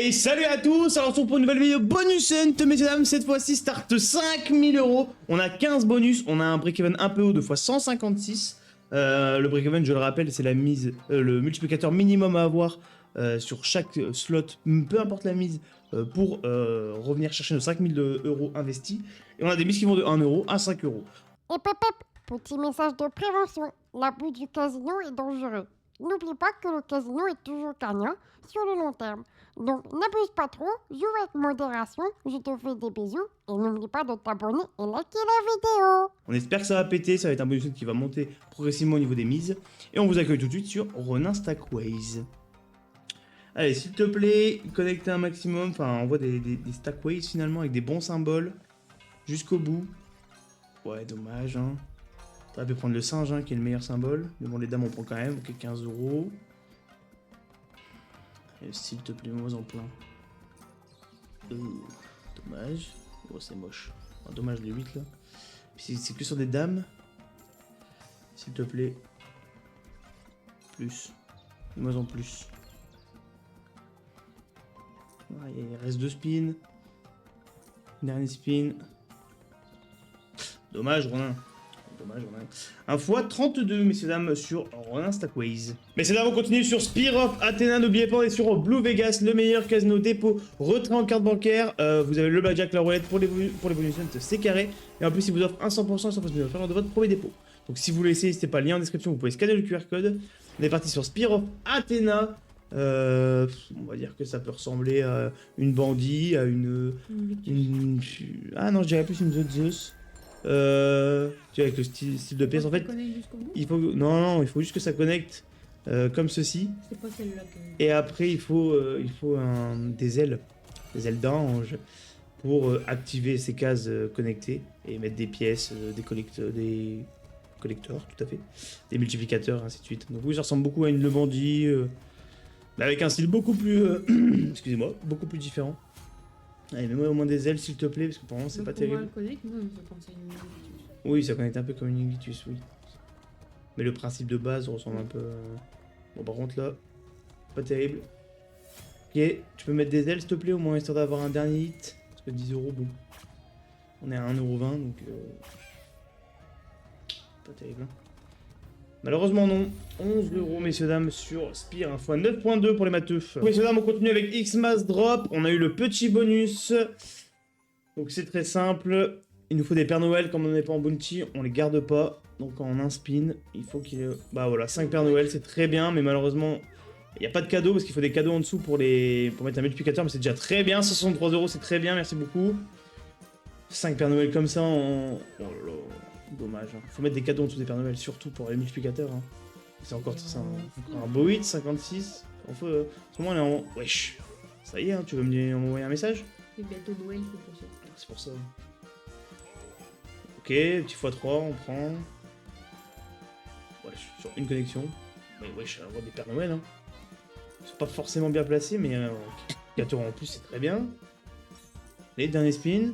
Hey, salut à tous. Alors on se retrouve pour une nouvelle vidéo bonus hunt, messieurs dames. Cette fois-ci start 5000 euros. On a 15 bonus, on a un break-even un peu haut de fois 156. Le break-even, je le rappelle, c'est la mise, le multiplicateur minimum à avoir sur chaque slot, peu importe la mise, pour revenir chercher nos 5000 euros investis. Et on a des mises qui vont de 1 euro à 5 euros. Et petit message de prévention, l'abus du casino est dangereux. N'oublie pas que le casino est toujours gagnant sur le long terme. Donc n'abuse pas trop, joue avec modération, je te fais des bisous et n'oublie pas de t'abonner et liker la vidéo. On espère que ça va péter, ça va être un bonus qui va monter progressivement au niveau des mises. Et on vous accueille tout de suite sur Ronin Stackways. Allez, s'il te plaît, connectez un maximum, enfin envoie des Stackways finalement avec des bons symboles jusqu'au bout. Ouais, dommage, hein. T'aurais pu prendre le singe, hein, qui est le meilleur symbole. Mais bon, les dames, on prend quand même. Ok, 15 euros. S'il te plaît, moi en plein. Dommage. Oh, c'est moche. Oh, dommage, les 8 là. C'est que sur des dames. S'il te plaît. Plus. Moi en plus. Ah, il reste 2 spins. Dernier spin. Dommage, Ronin. Dommage, Ronin. Un fois 32, messieurs dames, sur Ronin Stackways. Messieurs dames, on continue sur Spear of Athena. N'oubliez pas, on est sur Blue Vegas, le meilleur casino dépôt, retrait en carte bancaire. Vous avez le blackjack, la roulette pour les bonus, c'est carré. Et en plus, il vous offre un 100% et 100% de votre premier dépôt. Donc si vous voulez essayer, n'hésitez pas, lien en description, vous pouvez scanner le QR code. On est parti sur Spear of Athena. On va dire que ça peut ressembler à une bandit, à une ah non, je dirais plus une The Zeus. Tu vois, avec le style de pièce, en fait, il faut, non, il faut juste que ça connecte comme ceci. C'est pas celle-là que... Et après, il faut des ailes d'ange pour activer ces cases connectées et mettre des pièces, des collecteurs, tout à fait, des multiplicateurs, ainsi de suite. Donc oui, ça ressemble beaucoup à une Le Bandit, mais avec un style beaucoup plus, excusez-moi, beaucoup plus différent. Allez, mets-moi au moins des ailes, s'il te plaît, parce que pour le moment, c'est pas terrible. Oui, ça connecte un peu comme une Invictus, oui. Mais le principe de base ressemble un peu... Bon, par contre, là, pas terrible. Ok, tu peux mettre des ailes, s'il te plaît, au moins, histoire d'avoir un dernier hit. Parce que 10 euros, bon. On est à 1,20 €, donc... Pas terrible, hein. Malheureusement non, 11 euros messieurs dames sur Spear, un fois 9.2 pour les matheux. Messieurs dames, on continue avec X-Mass Drop, on a eu le petit bonus. Donc c'est très simple, il nous faut des Pères Noël, comme on n'est pas en bounty, on les garde pas. Donc en un spin, il faut qu'il y ait... Bah voilà, 5 Pères Noël, c'est très bien, mais malheureusement, il n'y a pas de cadeau, parce qu'il faut des cadeaux en dessous pour mettre un multiplicateur, mais c'est déjà très bien, 163 euros, c'est très bien, merci beaucoup. 5 Pères Noël comme ça en... Oh là là. Dommage, hein. Faut mettre des cadeaux en dessous des Pères Noël, surtout pour les multiplicateurs. Hein. C'est encore un beau 8, 56. En ce moment, on est en... Wesh. Ça y est, hein, tu veux m'envoyer un message? C'est bientôt Noël, c'est pour ça. C'est pour ça. Ok, petit x3, on prend. Wesh, sur une connexion. Mais wesh, on voit des Pères Noël. Hein. Ils sont pas forcément bien placés, mais 4 euros en plus, c'est très bien. Les derniers spins.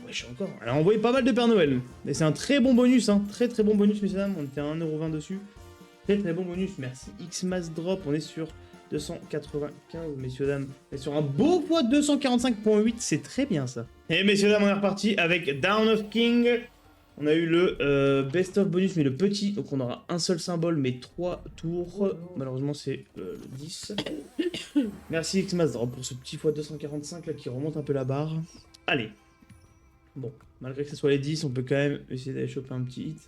Ouais, je suis encore. Elle a envoyé pas mal de Père Noël. Et c'est un très bon bonus, hein. Très très bon bonus, messieurs dames. On était à 1,20 € dessus. Très très bon bonus. Merci. X-Mass Drop. On est sur 295, messieurs dames. On est sur un beau poids de 245.8. C'est très bien ça. Et messieurs dames, on est reparti avec Down of King. On a eu le Best of bonus, mais le petit. Donc on aura un seul symbole, mais 3 tours. Malheureusement, c'est le 10. Merci X-Mass Drop pour ce petit poids de 245 là qui remonte un peu la barre. Allez. Bon, malgré que ce soit les 10, on peut quand même essayer d'aller choper un petit hit.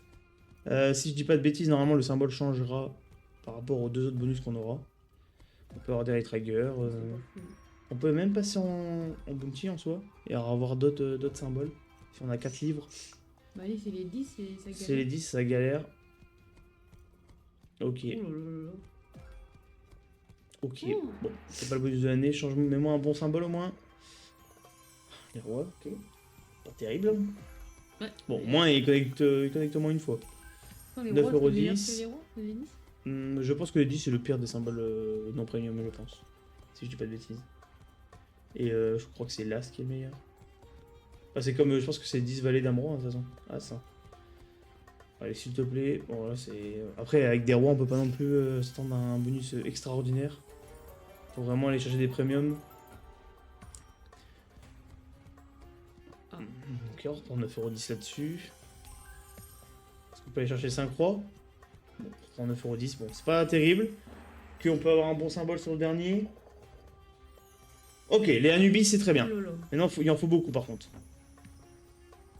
Si je dis pas de bêtises, normalement le symbole changera par rapport aux 2 autres bonus qu'on aura. On peut avoir des Raytrigger. On peut même passer en bounty en soi et avoir d'autres symboles. Si on a 4 livres. Bah allez, c'est les 10 et ça galère. C'est les 10, ça galère. Ok. Oh là là là. Ok. Bon, c'est pas le bonus de l'année. Mets-moi un bon symbole au moins. Les rois, ok. Pas terrible. Ouais. Bon, au moins il connecte au moins une fois. 9,10 €. Je pense que les 10 c'est le pire des symboles non premium, je pense. Si je dis pas de bêtises. Et je crois que c'est l'As qui est le meilleur. Ah, c'est comme, je pense que c'est 10 valets d'un roi, de toute façon. Ah, ça. Allez, s'il te plaît. Bon, là c'est. Après, avec des rois, on peut pas non plus s'attendre à un bonus extraordinaire. Faut vraiment aller chercher des premiums. Ah. Ok, on reprend 9,10€ là-dessus. Est-ce qu'on peut aller chercher 5 rois? Bon, on reprend 9,10€. Bon, c'est pas terrible. On peut avoir un bon symbole sur le dernier. Ok, les Anubis, c'est très bien. Oh là là. Maintenant, il en faut beaucoup par contre.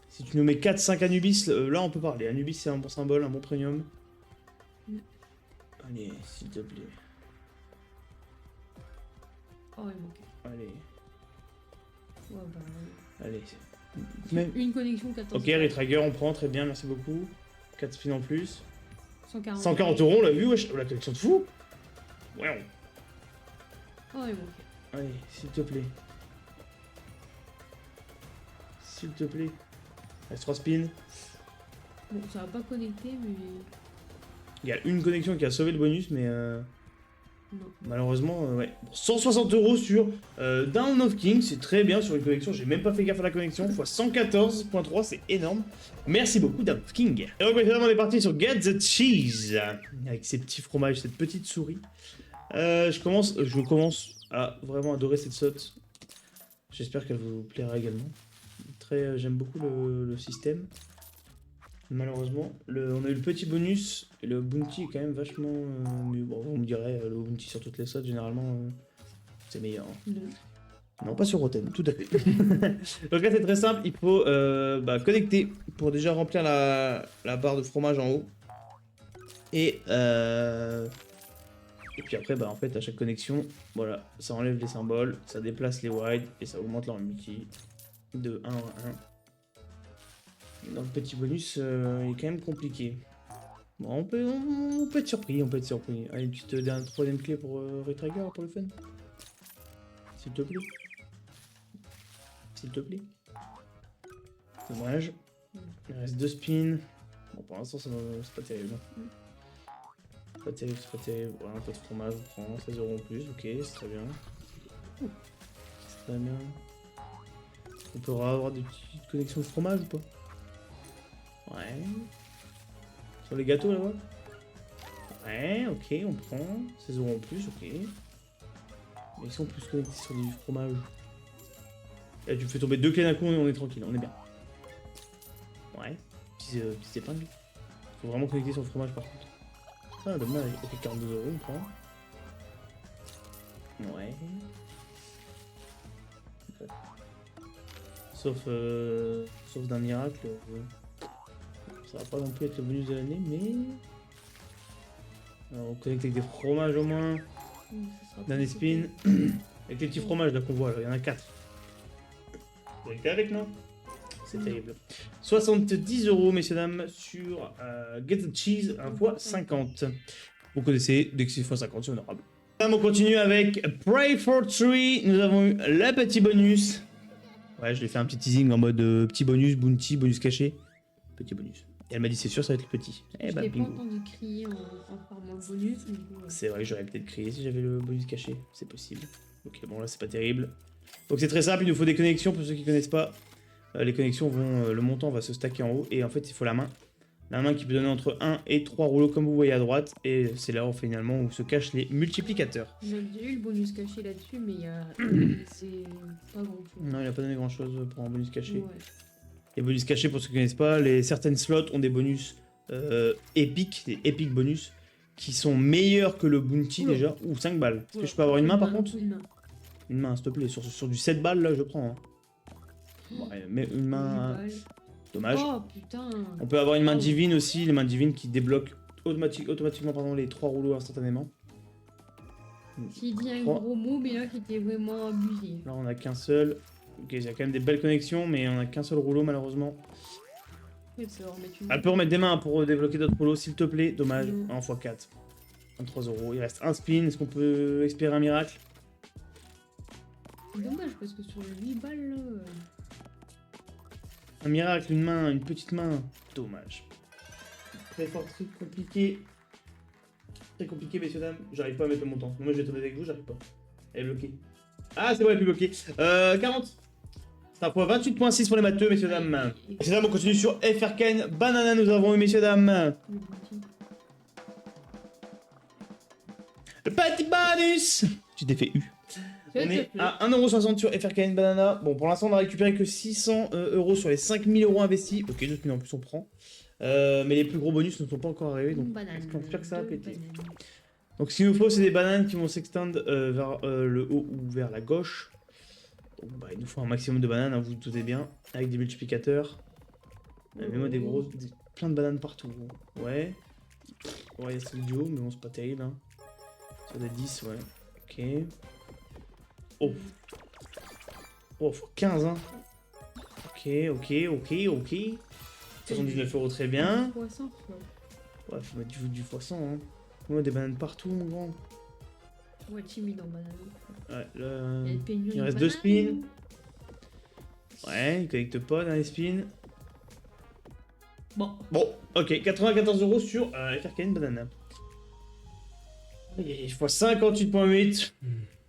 Si tu nous mets 4-5 Anubis, là on peut parler. Anubis, c'est un bon symbole, un bon premium. Mm. Allez, s'il te plaît. Oh, il manquait. Allez, Ouais, bah, allez. une connexion 14. Ok, Retrager, on prend, très bien, merci beaucoup. 4 spins en plus. 140. 140€, on l'a vu, wesh. La collection de fou. Ouais. Oh, il manquait. Allez, s'il te plaît. S'il te plaît. Reste 3 spins. Bon, ça va pas connecter, mais. Il y a une connexion qui a sauvé le bonus, mais Non. malheureusement, ouais. Bon, 160€ sur Down of King, c'est très bien sur une connexion. J'ai même pas fait gaffe à la connexion. Fois 114.3, c'est énorme. Merci beaucoup, Down of King. Et donc, maintenant, on est parti sur Get the Cheese. Avec ces petits fromages, cette petite souris. Je commence à vraiment adorer cette saute. J'espère qu'elle vous plaira également. J'aime beaucoup le système. Malheureusement, on a eu le petit bonus et le bounty est quand même vachement mieux. Bon, vous me direz, le bounty sur toutes les sautes, généralement, c'est meilleur. Hein. Non, pas sur Rotten, tout à fait. Donc là, c'est très simple, il faut connecter pour déjà remplir la barre de fromage en haut. Et puis après, en fait, à chaque connexion, voilà, ça enlève les symboles, ça déplace les wide et ça augmente leur multi de 1 à 1. Dans le petit bonus, il est quand même compliqué. Bon, on peut être surpris, Allez, une petite troisième clé pour Retrager pour le fun. S'il te plaît. S'il te plaît. Dommage. Il reste 2 spins. Bon, pour l'instant, c'est pas terrible. C'est pas terrible. Voilà, un peu de fromage, on prend 16€ en plus. Ok, c'est très bien. C'est très bien. On pourra avoir des petites connexions de fromage ou pas? Ouais. Sur les gâteaux là-bas? Ouais, ok, on prend. 16€ en plus, ok. Mais si on peut se connecter sur du fromage? Là, tu me fais tomber 2 clés d'un coup et on est tranquille, on est bien. Ouais, petite épingle. Faut vraiment connecter sur le fromage par contre. Ah, dommage. Ok, 42€, on prend. Ouais. Sauf d'un miracle. Ça va pas non plus être le bonus de l'année, mais... Alors, on connecte avec des fromages au moins. Dernier spin. Avec les petits fromages là qu'on voit, il y en a 4. Vous êtes avec, non? C'est terrible. 70€, messieurs dames, sur Get the Cheese 1x50. Vous connaissez, dès que c'est x50, c'est honorable. On continue avec Pray for Tree. Nous avons eu le petit bonus. Ouais, je l'ai fait un petit teasing en mode petit bonus, bounty, bonus caché. Petit bonus. Et elle m'a dit c'est sûr ça va être le petit. Je l'ai pas entendu crier en formant le bonus. C'est vrai que j'aurais peut-être crié si j'avais le bonus caché. C'est possible. Ok, bon là c'est pas terrible. Donc c'est très simple, il nous faut des connexions pour ceux qui connaissent pas. Les connexions vont, le montant va se stacker en haut et en fait il faut la main. La main qui peut donner entre 1 et 3 rouleaux comme vous voyez à droite et c'est là finalement où se cachent les multiplicateurs. J'ai déjà eu le bonus caché là-dessus mais c'est pas grand chose. Non il a pas donné grand chose pour un bonus caché. Ouais. Les bonus cachés pour ceux qui connaissent pas, certaines slots ont des bonus épiques, des epic bonus qui sont meilleurs que le bounty déjà, ou 5 balles. Est-ce que je peux avoir une main par contre? Une main s'il te plaît, sur du 7 balles là je prends. Hein. Ouais, mais une main... Dommage. Oh putain. On peut avoir une main divine aussi, les mains divines qui débloquent automatiquement les 3 rouleaux instantanément. S'il dit un gros mot, mais là qui était vraiment abusé. Là on a qu'un seul. Ok, il y a quand même des belles connexions, mais on a qu'un seul rouleau malheureusement. Elle peut remettre des mains pour débloquer d'autres rouleaux, s'il te plaît. Dommage, en x4. 23€. Il reste un spin. Est-ce qu'on peut espérer un miracle? C'est dommage parce que sur le 8 balles là. Un miracle, une main, une petite main. Dommage. Très fort, très compliqué. Très compliqué, messieurs, dames. J'arrive pas à mettre le montant. Moi, je vais tomber avec vous, j'arrive pas. Elle est bloquée. Ah, c'est bon, elle est plus bloquée. 40. C'est un point 28.6 pour les matheux, messieurs, dames. Messieurs, dames, on continue sur FRKN. Banana, nous avons eu, messieurs, dames. Le petit bonus. Tu t'es fait U. S'il On te est plaît. à 1,60€ sur FRKN Banana. Bon, pour l'instant, on a récupéré que 600 € sur les 5000 € investis. Ok, 2000 en plus, on prend. Mais les plus gros bonus ne sont pas encore arrivés, donc Une banane. j'espère que ça va deux péter. bananes. Donc, ce qu'il nous faut, c'est des bananes qui vont s'extendre vers le haut ou vers la gauche. Donc, bah, il nous faut un maximum de bananes, hein, vous vous doutez bien, avec des multiplicateurs. Mets-moi des grosses, plein de bananes partout. Ouais. Ouais, il y a ce duo, mais bon, c'est pas terrible. Hein. Sur des 10, ouais. Ok. Oh. Oh, faut 15, hein. Ok, ok. 79 € très bien. Poisson, Ouais, faut mettre du x100, hein. Moi, des bananes partout, mon grand. ouais, timide en banane. Ouais, là... Il y a le peignot il de reste 2 banane. spins. Ouais, il connecte pas dans les spins. Bon, Bon, ok, 94 € sur FRKN Banana. x58.8.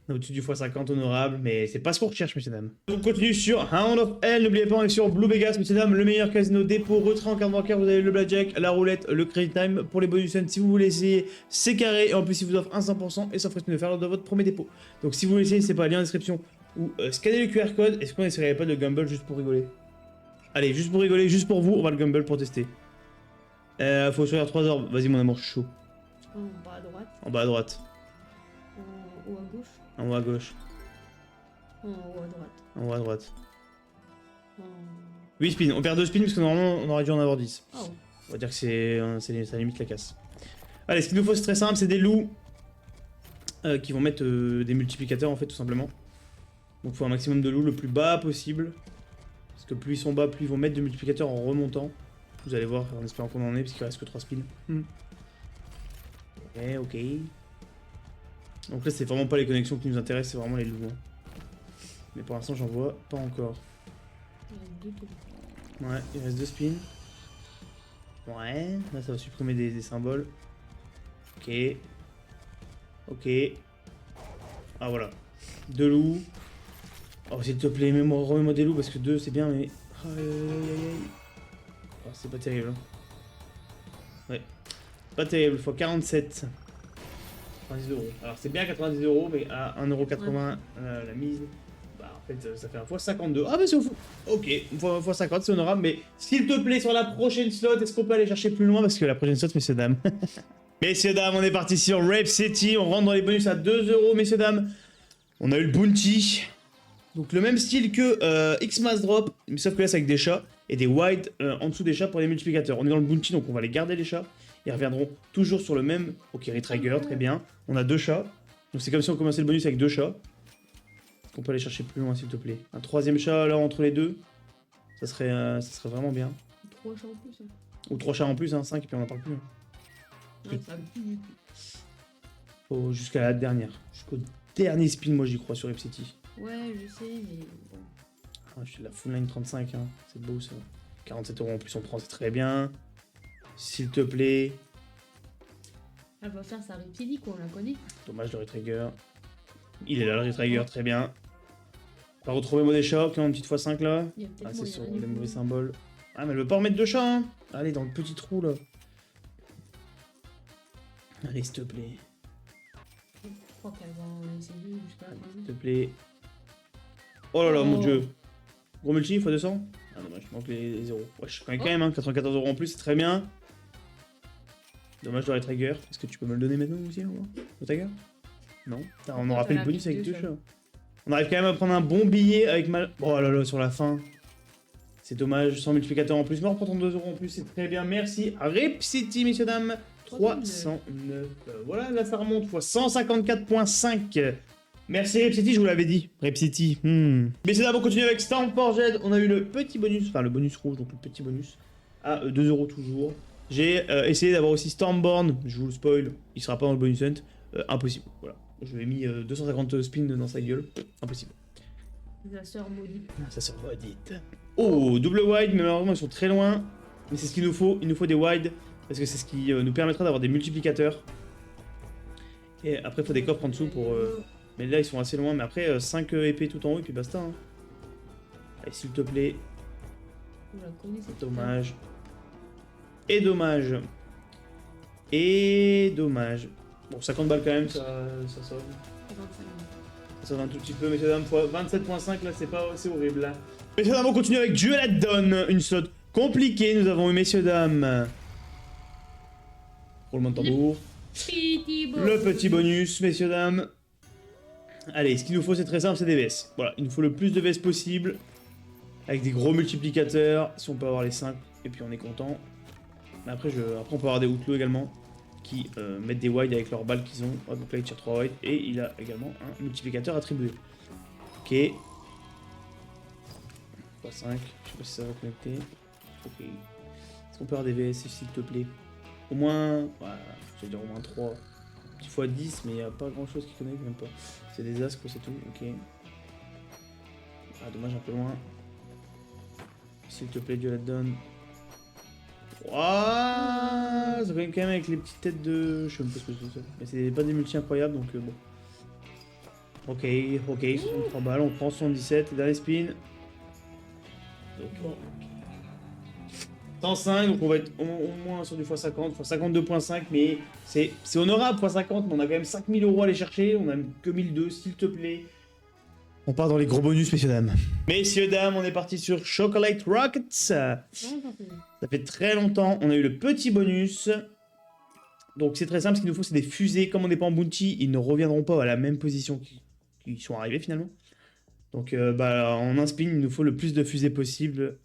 Au-dessus du x50 honorable, mais c'est pas ce qu'on recherche, messieurs dames. On continue sur Hound of Hell, n'oubliez pas, on est sur Blue Vegas, messieurs dames, le meilleur casino dépôt, retrait en carte bancaire, vous avez le blackjack, la roulette, le credit time pour les bonus si vous voulez essayer, c'est carré, et en plus il vous offre un 100% et ça ferait de faire lors de votre premier dépôt. Donc si vous voulez essayer, c'est pas lien en description, ou scannez le QR code, est-ce qu'on essaierait pas de Gumble juste pour rigoler? Allez, juste pour rigoler, juste pour vous, on va le Gumble pour tester. Faut choisir 3 orbes, vas-y mon amour, je suis chaud. en bas à droite, En bas à droite, en haut à gauche, en haut à gauche, en haut à droite, en haut à droite. en... 8 spins, on perd 2 spins parce que normalement on aurait dû en avoir 10. Oh, On va dire que ça limite la casse. Allez, ce qu'il nous faut c'est très simple, c'est des loups qui vont mettre des multiplicateurs en fait tout simplement. Donc il faut un maximum de loups le plus bas possible. Parce que plus ils sont bas, plus ils vont mettre de multiplicateurs en remontant. Vous allez voir en espérant qu'on en ait parce qu'il reste que 3 spins. Ok. Donc là c'est vraiment pas les connexions qui nous intéressent, c'est vraiment les loups. Hein. Mais pour l'instant j'en vois pas encore. il y a deux tours. Ouais, il reste 2 spins. Ouais, là ça va supprimer des symboles. Ok. Ok. Ah voilà. 2 loups. Oh s'il te plaît, remets-moi des loups parce que 2 c'est bien mais... Aïe aïe aïe aïe. Oh, c'est pas terrible. Hein. Ouais. Pas terrible, x 47. 90 €. Alors c'est bien 90 € mais à 1,80 € la mise. Bah en fait ça fait un x 52. Ah bah c'est fou. Ok, x 50 c'est honorable mais s'il te plaît sur la prochaine slot, est-ce qu'on peut aller chercher plus loin parce que la prochaine slot messieurs dames. Messieurs dames, on est parti sur Rape City, on rentre dans les bonus à 2 € messieurs dames. On a eu le bounty. Donc le même style que X-Mass Drop, mais sauf que là c'est avec des chats et des wide en dessous des chats pour les multiplicateurs. On est dans le bounty donc on va les garder les chats. Ils reviendront toujours sur le même. Ok, Retrigger, très bien. On a 2 chats. Donc c'est comme si on commençait le bonus avec 2 chats. On peut aller chercher plus loin s'il te plaît. Un 3ème chat là entre les deux. Ça serait vraiment bien. 3 chats en plus. Hein. Ou 3 chats en plus, hein, 5 et puis on en parle plus. Hein. Non, ça pue du tout. Oh, jusqu'à la dernière. Jusqu'au dernier spin, moi j'y crois sur Rip City. Ouais, je sais, mais bon. Ah, je suis la full line 35, hein. C'est beau ça. 47 € en plus on prend, c'est très bien. S'il te plaît. Elle va faire sa Riptidi, quoi, on la connaît. Dommage le Retrigger. Il est là le Retrigger, très bien. On va retrouver moi des chats qui ont une petite x5 là. Il y a peut-être Ah, c'est moyen sur du les coup. mauvais symboles. Ah, mais elle veut pas remettre de chat, hein. Allez, dans le petit trou là. Allez, s'il te plaît. Je crois qu'elle va en essayer jusqu'à la fin. S'il te plaît. Oh là là, mon dieu. Gros multi, x 200. Ah, dommage, il manque les 0. Wesh, quand même, hein. 94 € en plus, c'est très bien. Dommage le Retrigger. Est-ce que tu peux me le donner maintenant aussi, le Retrigger? Non. Putain, on aura fait le bonus avec 2 chats. On arrive quand même à prendre un bon billet avec mal. Oh là là, sur la fin. C'est dommage, 100 multiplicateurs en plus. Mais on reprend 32 € en plus, c'est très bien. Merci à Rip City, messieurs, dames. 309. Voilà, là ça remonte fois 154.5. Merci Rip City, je vous l'avais dit. Rip City. Messieurs, dames, on continue avec Stormforged. On a eu le petit bonus, enfin le bonus rouge, donc le petit bonus. À 2 € toujours. J'ai essayé d'avoir aussi Stormborn. Je vous le spoil, il sera pas dans le bonus hunt. Impossible. Voilà. Je lui ai mis 250 spins dans sa gueule. Impossible. La sœur maudite. Ça sort maudite. Oh, double wide, mais malheureusement ils sont très loin. Mais c'est ce qu'il nous faut. Il nous faut des wide. Parce que c'est ce qui nous permettra d'avoir des multiplicateurs. Et après, il faut des coffres en dessous pour. Mais là, ils sont assez loin. Mais après, 5 épées tout en haut et puis basta. Hein. Allez, s'il te plaît. Vous la connaissez. Dommage. Et dommage. Et dommage. Bon, 50 balles quand même, ça sauve. Ça va un tout petit peu, messieurs dames, fois 27.5, là, c'est horrible, là. Messieurs dames, on continue avec Duel at Dawn, une slot compliquée. Nous avons eu, messieurs dames, roulement de tambour. Le petit bonus, messieurs dames. Allez, ce qu'il nous faut, c'est très simple, c'est des VS. Voilà, il nous faut le plus de VS possible. Avec des gros multiplicateurs, si on peut avoir les 5, et puis on est content. Mais après, on peut avoir des outlaws également, qui mettent des wides avec leurs balles qu'ils ont. Hop, donc là, il tire 3 wides, et il a également un multiplicateur attribué. Ok. 3, 5, je sais pas si ça va connecter. Ok. Est-ce qu'on peut avoir des VS, s'il te plaît? Au moins, voilà, je vais dire au moins 3. Petit fois 10, mais il n'y a pas grand chose qui connecte, même pas. C'est des as, quoi, c'est tout, ok. Ah, dommage, un peu loin. S'il te plaît, Dieu la donne. Wouah, ça connecte quand même avec les petites têtes de... Je sais même pas ce que c'est ça. Mais c'est pas des multis incroyables, donc bon. Ok, 63 balles, on prend 77, dernier spin. Ok. 105, donc on va être au moins sur du x50, x52.5, mais c'est honorable x50, mais on a quand même 5000 € à aller chercher, on a que 1002, s'il te plaît. On part dans les gros bonus, messieurs dames. Messieurs dames, on est parti sur Chocolate Rockets. Ça fait très longtemps, on a eu le petit bonus. Donc c'est très simple, ce qu'il nous faut c'est des fusées, comme on n'est pas en bounty, ils ne reviendront pas à la même position qu'ils sont arrivés finalement. Donc en un spin, il nous faut le plus de fusées possible.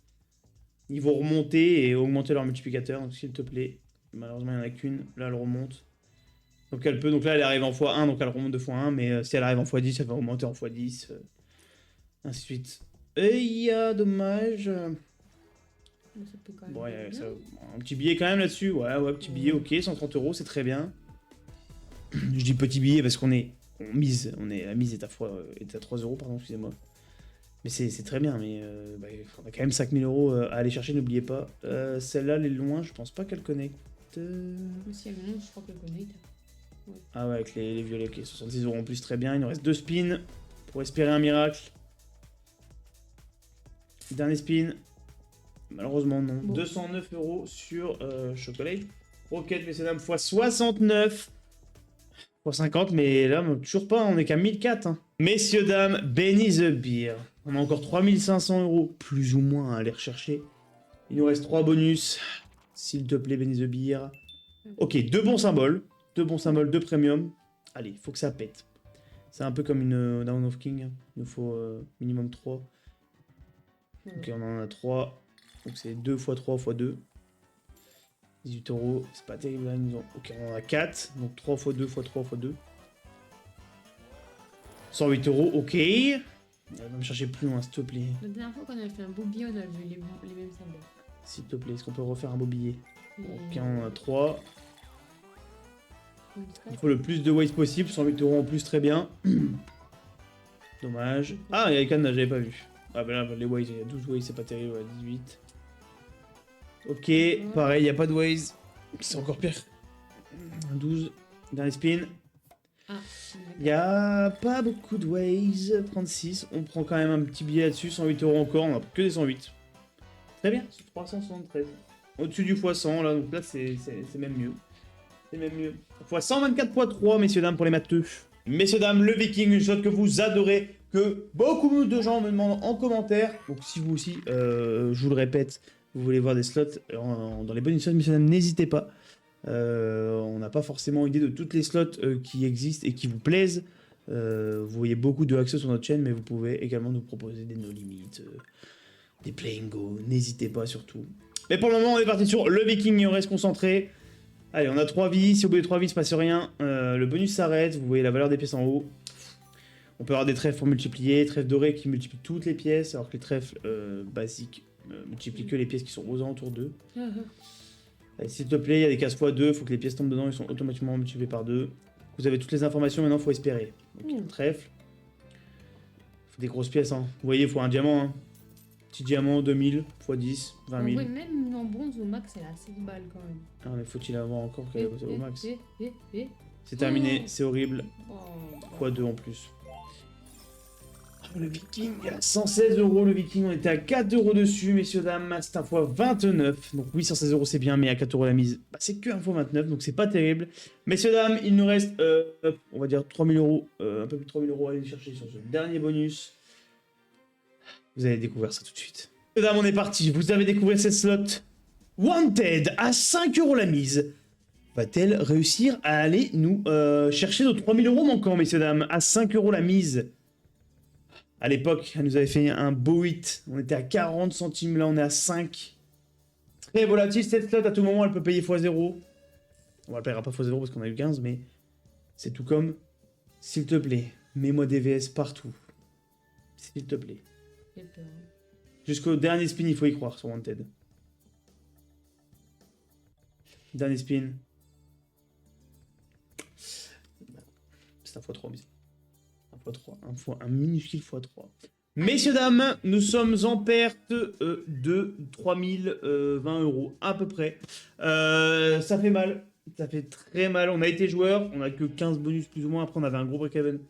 Ils vont remonter et augmenter leur multiplicateur, donc s'il te plaît. Malheureusement, il n'y en a qu'une. Là, elle remonte. Donc elle peut, donc là, elle arrive en x1, donc elle remonte de x1, mais si elle arrive en x10, elle va augmenter en x10. Ainsi de suite. Et dommage. Bon, y a ça, un petit billet quand même là-dessus. Ouais, petit billet, ok, 130 €, c'est très bien. Je dis petit billet parce qu'on est. La mise est à 3 €, pardon, excusez-moi. Mais c'est très bien, mais on a quand même 5000 € à aller chercher, n'oubliez pas. Celle-là, elle est loin, je pense pas qu'elle connecte. Si elle monte, je crois qu'elle connecte. Ouais. Ah ouais, avec les violets, ok, 66 € en plus, très bien. Il nous reste 2 spins pour espérer un miracle. Dernier spin. Malheureusement, non. Bon. 209 € sur Chocolate Rocket, messieurs dames, x 69. x 50, mais là, toujours pas, on est qu'à 1004. Hein. Messieurs, dames, Benny the Beer. On a encore 3500 €, plus ou moins, à aller rechercher. Il nous reste 3 bonus. S'il te plaît, Benny the Beer. Ok, 2 bons symboles. 2 bons symboles, 2 premium. Allez, il faut que ça pète. C'est un peu comme une Down of King. Il nous faut minimum 3. Ok, on en a 3. Donc c'est 2 x 3 x 2. 18 €. C'est pas terrible. Là, ok, on en a 4. Donc 3 x 2 x 3 x 2. 108 €, ok. Va me chercher plus loin, s'il te plaît. La dernière fois qu'on a fait un beau billet, on a vu les mêmes symboles. S'il te plaît, est-ce qu'on peut refaire un beau billet? Ok, on en a 3. Il faut le plus de ways possible, 108 € en plus, très bien. Dommage. Ah, il y a les cannes, j'avais pas vu. Ah, ben là, les ways, il y a 12 ways, c'est pas terrible, ouais, 18. Ok, pareil, il n'y a pas de ways. C'est encore pire. 12. Dernier spin. Il n'y a pas beaucoup de ways. 36. On prend quand même un petit billet là-dessus. 108 € encore. On n'a que des 108. Très bien. 373. Au-dessus du x100. Là, donc là, c'est même mieux. C'est même mieux. X 124x3, messieurs, dames, pour les matheux. Messieurs, dames, le Viking, une shot que vous adorez. Que beaucoup de gens me demandent en commentaire. Donc, si vous aussi, je vous le répète, vous voulez voir des slots dans les bonnes slots, messieurs, dames, n'hésitez pas. On n'a pas forcément idée de toutes les slots qui existent et qui vous plaisent. Vous voyez beaucoup de accès sur notre chaîne, mais vous pouvez également nous proposer des no limits, des playing go. N'hésitez pas surtout. Mais pour le moment, on est parti sur le Viking et on reste concentré. Allez, on a 3 vies. Si au bout des 3 vies, il ne se passe rien, le bonus s'arrête. Vous voyez la valeur des pièces en haut. On peut avoir des trèfles pour multiplier, trèfles dorés qui multiplient toutes les pièces, alors que les trèfles basiques multiplient que les pièces qui sont aux alentours d'eux. S'il te plaît, il y a des cases x2, il faut que les pièces tombent dedans, ils sont automatiquement multipliés par 2. Vous avez toutes les informations, maintenant il faut espérer. Donc, un trèfle. Il faut des grosses pièces, hein. Vous voyez, il faut un diamant. Hein. Petit diamant, 2000, x 10, 20 000. Oui, même en bronze au max, elle a 16 balles quand même. Ah, mais faut-il avoir encore qu'elle au max? C'est terminé, c'est horrible. x2 en plus. Le Viking, 116 euros. Le Viking, on était à 4 euros dessus, messieurs, dames. C'est un fois 29. Donc oui, 116 euros, c'est bien, mais à 4 euros la mise, bah, c'est que 1 fois 29, donc c'est pas terrible. Messieurs, dames, il nous reste, on va dire 3000 euros, un peu plus de 3000 euros à aller chercher sur ce dernier bonus. Vous allez découvrir ça tout de suite. Messieurs, dames, on est parti. Vous avez découvert cette slot. Wanted, à 5 euros la mise. Va-t-elle réussir à aller nous chercher nos 3000 euros manquants, messieurs, dames, à 5 euros la mise? À l'époque, elle nous avait fait un beau hit. On était à 40 centimes, là on est à 5. Très volatile cette slot, à tout moment elle peut payer x0. On ne paiera pas x0 parce qu'on a eu 15, mais c'est tout comme. S'il te plaît, mets-moi des VS partout. S'il te plaît. J'ai peur. Jusqu'au dernier spin, il faut y croire sur Wanted. Dernier spin. C'est un x3, mais un x3, un minuscule x3. Messieurs, dames, nous sommes en perte de 3020 euros à peu près. Ça fait mal, ça fait très mal. On a été joueur, on a que 15 bonus plus ou moins. Après, on avait un gros break-even.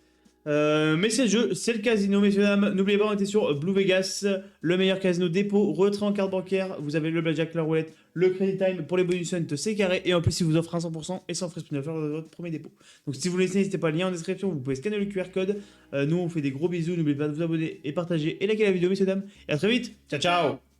Mais c'est le jeu, c'est le casino, messieurs, dames. N'oubliez pas, on était sur Blue Vegas, le meilleur casino dépôt, retrait en carte bancaire. Vous avez le blackjack, la roulette, le credit time pour les bonus hunt, c'est carré. Et en plus, il vous offre un 100% et sans frais supplémentaires lors de votre premier dépôt. Donc, si vous voulez, n'hésitez pas, lien en description. Vous pouvez scanner le QR code. Nous, on fait des gros bisous. N'oubliez pas de vous abonner et partager et liker la vidéo, messieurs, dames. Et à très vite. Ciao, ciao.